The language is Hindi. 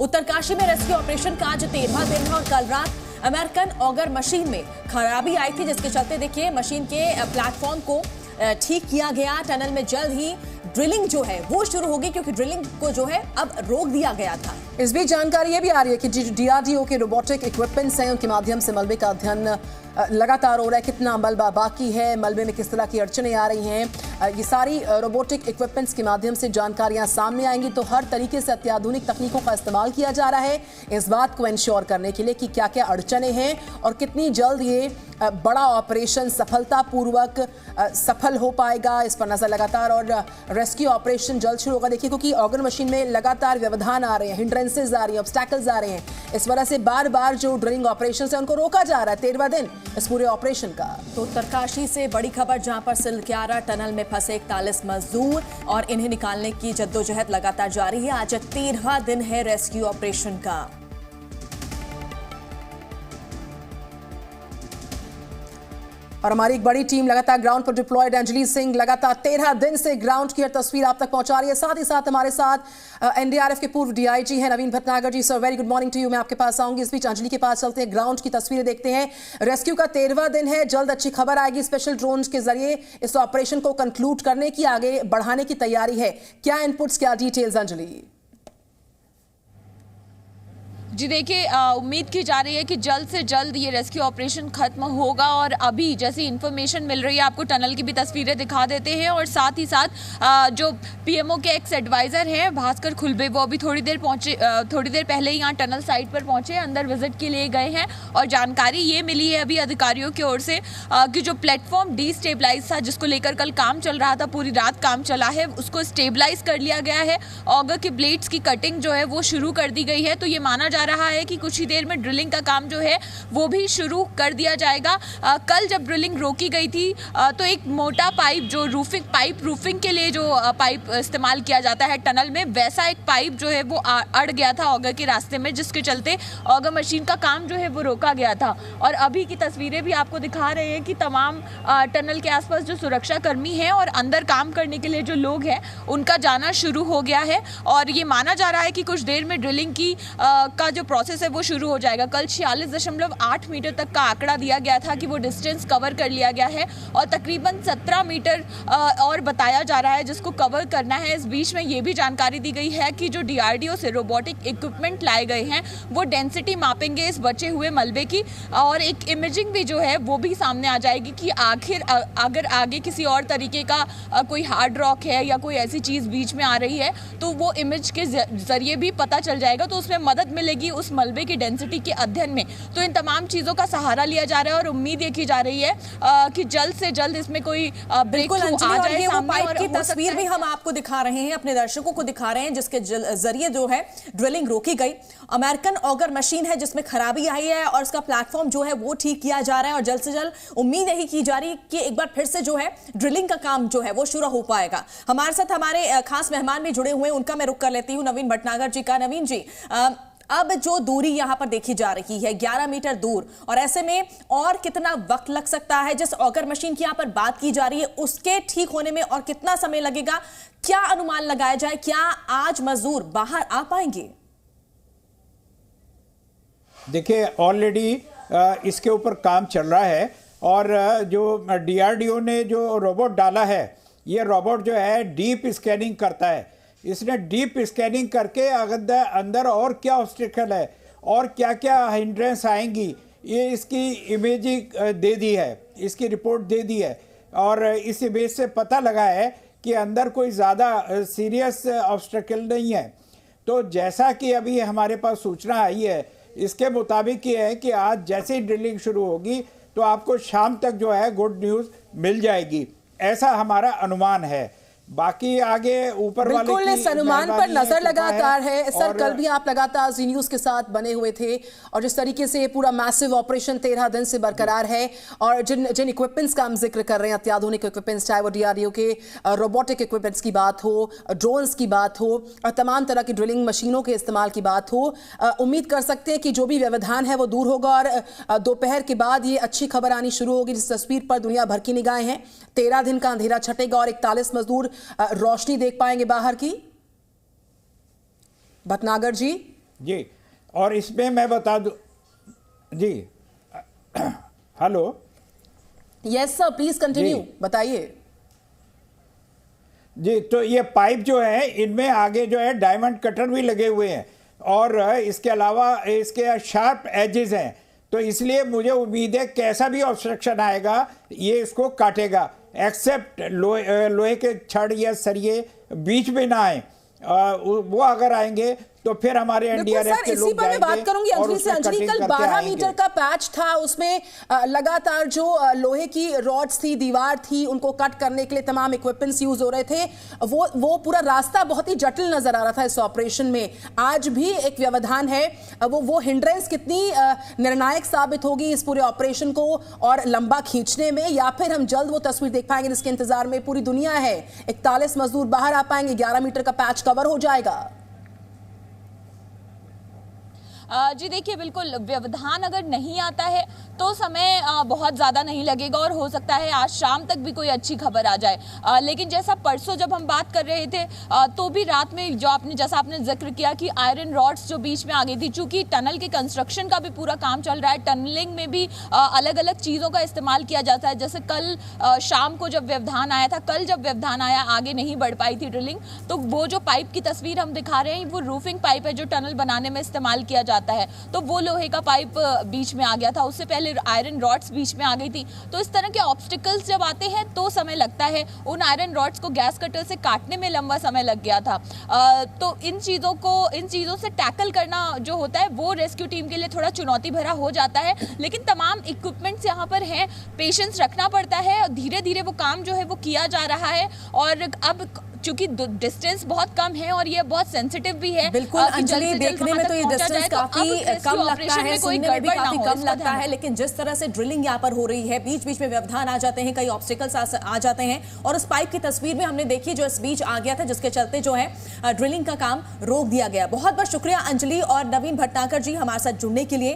उत्तरकाशी में रेस्क्यू ऑपरेशन का आज 13वां दिन है और कल रात अमेरिकन ऑगर मशीन में खराबी आई थी, जिसके चलते देखिए मशीन के प्लेटफॉर्म को ठीक किया गया। टनल में जल्द ही ड्रिलिंग जो है वो शुरू होगी, क्योंकि ड्रिलिंग को जो है अब रोक दिया गया था। इस बीच जानकारी ये भी आ रही है कि DRDO के रोबोटिक इक्विपमेंट्स हैं, उनके माध्यम से मलबे का अध्ययन लगातार हो रहा है। कितना मलबा बाकी है, मलबे में किस तरह की अड़चनें आ रही हैं, ये सारी रोबोटिक इक्विपमेंट्स के माध्यम से जानकारियां सामने आएंगी। तो हर तरीके से अत्याधुनिक तकनीकों का इस्तेमाल किया जा रहा है इस बात को इंश्योर करने के लिए कि क्या क्या अड़चनें हैं और कितनी जल्द ये बड़ा ऑपरेशन सफलतापूर्वक सफल हो पाएगा, इस पर नजर लगातार। और रेस्क्यू ऑपरेशन जल्द शुरू होगा। देखिए, क्योंकि ऑगर मशीन में लगातार व्यवधान आ रहे हैं, हिंड्रेंसेज आ रही हैं, ऑब्स्टैकल्स आ रहे हैं, इस वजह से बार बार जो ड्रिलिंग ऑपरेशन है उनको रोका जा रहा है। 13वां दिन इस पूरे ऑपरेशन का। तो उत्तरकाशी से बड़ी खबर, जहां पर सिलक्यारा टनल में फंसे 41 मजदूर और इन्हें निकालने की जद्दोजहद लगातार जारी है। आज 13वां दिन है रेस्क्यू ऑपरेशन का। और हमारी एक बड़ी टीम लगातार ग्राउंड पर डिप्लॉयड, अंजलि सिंह लगातार 13 दिन से ग्राउंड की तस्वीर आप तक पहुंचा रही है। साथ ही साथ हमारे साथ NDRF के पूर्व DIG हैं Naveen Bhatnagar ji. Sir, very good morning to you. मैं आपके पास आऊंगी। इस बीच अंजलि के पास चलते हैं, ग्राउंड की तस्वीरें देखते हैं। रेस्क्यू का 13वां दिन है, जल्द अच्छी खबर आएगी। स्पेशल ड्रोन के जरिए इस ऑपरेशन को कंक्लूड करने की, आगे बढ़ाने की तैयारी है। क्या इनपुट्स, क्या डिटेल्स अंजलि? जी देखिए, उम्मीद की जा रही है कि जल्द से जल्द ये रेस्क्यू ऑपरेशन खत्म होगा। और अभी जैसी इन्फॉर्मेशन मिल रही है, आपको टनल की भी तस्वीरें दिखा देते हैं। और साथ ही साथ जो PMO के एक्स एडवाइज़र हैं भास्कर खुलबे, वो अभी थोड़ी देर पहले ही यहाँ टनल साइट पर पहुंचे, अंदर विजिट के लिए गए हैं। और जानकारी ये मिली है अभी अधिकारियों की ओर से कि जो प्लेटफॉर्म डिस्टेबलाइज था, जिसको लेकर कल काम चल रहा था, पूरी रात काम चला है, उसको स्टेबलाइज कर लिया गया है। ऑगर के ब्लेड्स की कटिंग जो है वो शुरू कर दी गई है। तो ये माना जा रहा है कि कुछ ही देर में ड्रिलिंग का काम जो है वो भी शुरू कर दिया जाएगा। कल जब ड्रिलिंग रोकी गई थी तो एक मोटा पाइप, जो रूफिंग के लिए जो पाइप इस्तेमाल किया जाता है टनल में, वैसा एक पाइप जो है वो अड़ गया था ऑगर के रास्ते में, जिसके चलते ऑगर मशीन का काम जो है वो रोका गया था। और अभी की तस्वीरें भी आपको दिखा रहे हैं कि तमाम टनल के आसपास जो सुरक्षा कर्मी हैं और अंदर काम करने के लिए जो लोग हैं उनका जाना शुरू हो गया है। और ये माना जा रहा है कि कुछ देर में ड्रिलिंग की का जो प्रोसेस है वो शुरू हो जाएगा। कल 46.8 मीटर तक का आंकड़ा दिया गया था कि वो डिस्टेंस कवर कर लिया गया है और तकरीबन 17 मीटर और बताया जा रहा है जिसको कवर करना है। इस बीच में ये भी जानकारी दी गई है कि जो DRDO से रोबोटिक इक्विपमेंट लाए गए हैं वो डेंसिटी मापेंगे इस बचे हुए मलबे की, और एक इमेजिंग भी जो है वो भी सामने आ जाएगी कि आखिर अगर आगे किसी और तरीके का कोई हार्ड रॉक है या कोई ऐसी चीज़ बीच में आ रही है तो वो इमेज के जरिए भी पता चल जाएगा। तो उसमें मदद मिलेगी उस मलबे की डेंसिटी के अध्ययन में। तो इन तमाम चीज़ों का सहारा लिया जा रहा है और उम्मीद ये की जा रही है कि जल्द से जल्द इसमें कोई ब्रेक थ्रू आ जाए सामने। पाइप की तस्वीर भी हम आपको दिखा रहे हैं, अपने दर्शकों को दिखा रहे हैं, जिसके जरिए जो है ड्रिलिंग रोकी गई। अमेरिकन ऑगर मशीन है जिसमें खराबी आई है और इसका प्लेटफॉर्म जो है वो ठीक किया जा रहा है और जल्द से जल्द उम्मीद यही की जा रही है कि एक बार फिर से जो है ड्रिलिंग का काम जो है वो शुरू हो पाएगा। हमारे साथ हमारे खास मेहमान भी जुड़े हुए हैं, उनका मैं रुख कर लेती हूँ नवीन भटनागर जी का। नवीन जी, अब जो दूरी यहां पर देखी जा रही है 11 मीटर दूर, और ऐसे में और कितना वक्त लग सकता है? जिस ऑगर मशीन की यहां पर बात की जा रही है उसके ठीक होने में और कितना समय लगेगा? क्या अनुमान लगाया जाए? क्या आज मजदूर बाहर आ पाएंगे? देखिए, ऑलरेडी इसके ऊपर काम चल रहा है और जो DRDO ने जो रोबोट डाला है, ये रोबोट जो है डीप स्कैनिंग करता है। इसने डीप स्कैनिंग करके अंदर और क्या ऑब्स्टेकल है और क्या क्या हिंड्रेंस आएंगी, ये इसकी इमेजिंग दे दी है, इसकी रिपोर्ट दे दी है। और इस इमेज से पता लगा है कि अंदर कोई ज़्यादा सीरियस ऑब्स्टेकल नहीं है। तो जैसा कि अभी हमारे पास सूचना आई है, इसके मुताबिक ये है कि आज जैसे ही ड्रिलिंग शुरू होगी तो आपको शाम तक जो है गुड न्यूज़ मिल जाएगी, ऐसा हमारा अनुमान है। बाकी आगे ऊपर वाले बिल्कुल इस अनुमान पर नजर लगातार है। सर, कल भी आप लगातार जी न्यूज के साथ बने हुए थे और जिस तरीके से ये पूरा मैसिव ऑपरेशन 13 दिन से बरकरार है और जिन इक्विपमेंट्स का हम जिक्र कर रहे हैं, अत्याधुनिक इक्विपमेंट्स, चाहे वो DRDO के रोबोटिक इक्विपमेंट्स की बात हो, ड्रोन्स की बात हो और तमाम तरह की ड्रिलिंग मशीनों के इस्तेमाल की बात हो, उम्मीद कर सकते हैं कि जो भी व्यवधान है वो दूर होगा और दोपहर के बाद ये अच्छी खबर आनी शुरू होगी। जिस तस्वीर पर दुनिया भर की निगाहें हैं, 13 दिन का अंधेरा छटेगा और 41 मजदूर रोशनी देख पाएंगे बाहर की। भटनागर जी, जी, और इसमें मैं बता दूं जी, hello, yes sir, please continue, जी। बताइए। जी, तो ये पाइप जो है इनमें आगे जो है डायमंड कटर भी लगे हुए हैं और इसके अलावा इसके शार्प एजेस हैं, तो इसलिए मुझे उम्मीद है कैसा भी ऑब्स्ट्रक्शन आएगा ये इसको काटेगा, एक्सेप्ट लोहे के छड़ या सरिये बीच में ना आए। वो अगर आएंगे तो फिर हमारे एनडीआरएफ के लोग इसी पर मैं बात करूंगी अंजलि से। अंजलि, कल 12 मीटर का पैच था, उसमें लगातार जो लोहे की रॉड्स थी, दीवार थी, उनको कट करने के लिए तमाम इक्विपमेंट्स यूज हो रहे थे। वो पूरा रास्ता बहुत ही जटिल नजर आ रहा था इस ऑपरेशन में। आज भी एक व्यवधान है, वो हिंड्रेंस कितनी निर्णायक साबित होगी इस पूरे ऑपरेशन को और लंबा खींचने में, या फिर हम जल्द वो तस्वीर देख पाएंगे जिसके इंतजार में पूरी दुनिया है? 41 मजदूर बाहर आ पाएंगे, 11 मीटर का पैच कवर हो जाएगा? जी देखिए, बिल्कुल व्यवधान अगर नहीं आता है तो समय बहुत ज़्यादा नहीं लगेगा और हो सकता है आज शाम तक भी कोई अच्छी खबर आ जाए। लेकिन जैसा परसों जब हम बात कर रहे थे तो भी रात में जैसा आपने जिक्र किया कि आयरन रॉड्स जो बीच में आ गई थी, चूंकि टनल के कंस्ट्रक्शन का भी पूरा काम चल रहा है, टनलिंग में भी अलग अलग चीज़ों का इस्तेमाल किया जाता है। जैसे कल शाम को जब व्यवधान आया था, कल जब व्यवधान आया आगे नहीं बढ़ पाई थी ड्रिलिंग, तो वो जो पाइप की तस्वीर हम दिखा रहे हैं वो रूफिंग पाइप है जो टनल बनाने में इस्तेमाल किया जाता है, तो वो लोहे का पाइप बीच में आ गया था। उससे पहले आयरन रॉड्स बीच में आ गई थी। तो इस तरह के ऑब्स्टिकल्स जब आते हैं तो समय लगता है। उन आयरन रॉड्स को गैस कटर से काटने में लंबा समय लग गया था। तो इन चीज़ों से टैकल करना जो होता है वो रेस्क्यू टीम के लिए थोड़ा चुनौती भरा हो जाता है, लेकिन तमाम इक्विपमेंट्स यहाँ पर हैं, पेशेंस रखना पड़ता है और धीरे धीरे वो काम जो है वो किया जा रहा है। और अब चूंकि डिस्टेंस बहुत कम है और ये बहुत सेंसिटिव भी है। बिल्कुल अंजलि, देखने में तो ये डिस्टेंस काफी कम लगता है, सुनने में भी काफी कम लगता है, लेकिन जिस तरह से ड्रिलिंग यहाँ पर हो रही है, बीच बीच में व्यवधान आ जाते हैं, कई ऑब्स्टिकल्स आ जाते हैं, और उस पाइप की तस्वीर में हमने देखी जो इस बीच आ गया था, जिसके चलते जो है ड्रिलिंग का काम रोक दिया गया। बहुत बहुत शुक्रिया अंजलि और नवीन भटनागर जी हमारे साथ जुड़ने के लिए।